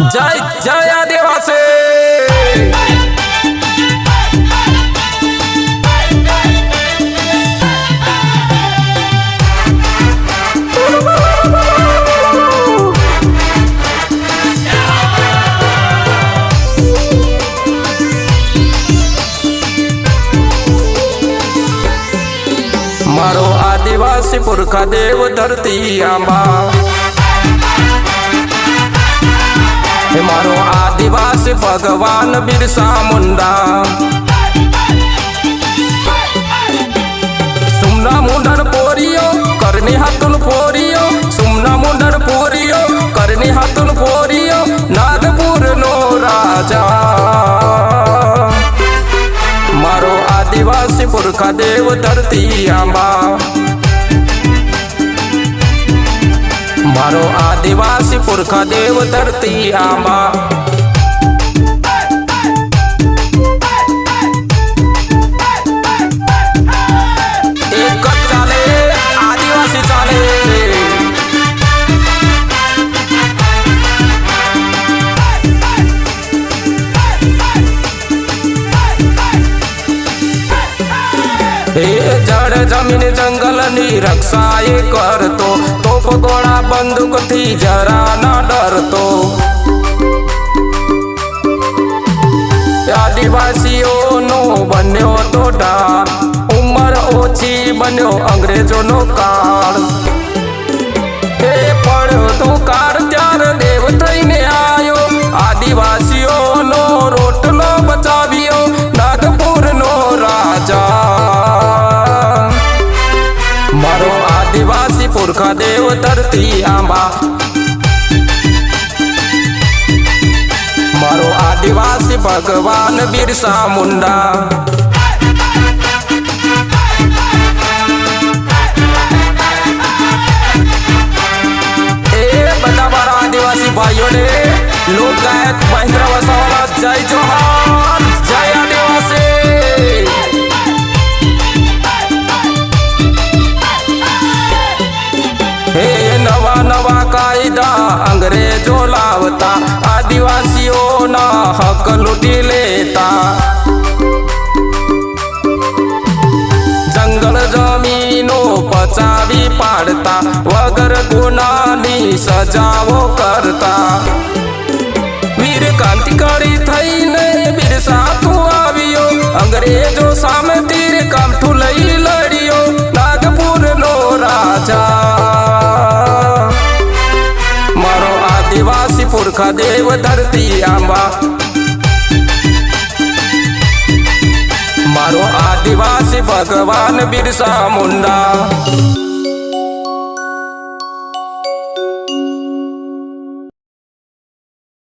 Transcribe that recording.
जय जय आदिवासी। मारो आदिवासी पुरखा देव धरती आंबा, मारो आदिवासी भगवान बिरसा मुंडा। सुमना मुंडर पोरियो करनी हाथुन पोरियो, सुमना मुंडर पोरियो करनी हाथुन पोरियो, नागपुर नो राजा। मारो आदिवासी पुरखा देव धरती आंबा, मारो आदिवासी पुरखा देव धरती आंबा। एक चाले आदिवासी चाले, जड़ जमीन जंगल नी रक्षा ये करतो, तोप गोळा बंदूक थी जरा ना डरतो। आदिवासीओ नो बन्यो तो डार, उमर ओछी बन्यो अंग्रेजो नो काळ। पड़ो कार त्यार देव थईने आयो, आदिवासीओ नो रोटलो बचाव्यो नागपुर नो राजा। मारो आदिवासी पुरखा देव धरती आंबा, मारो आदिवासी भगवान बिरसा मुंडा। बड़ा बड़ा आदिवासी भाइयों ने लोक गायक महेंद्र वसावाला जय जोहार, जय आदिवासी। नवा नवा कायदा अंग्रेजो लावता, आदिवासियों ना हक लूटी लेता। जंगल जमीनो पचावी पाड़ता, वगर गुनानी सजावो करता। वीर क्रांतिकारी थईने बिरसा तू आवियो, अंग्रेजो सामे तीर कामठू लई लड़ियो नागपुर नो राजा। मारो आदिवासी पुरखा देव धरती आंबा, मारो आदिवासी भगवान बिरसा मुंडा।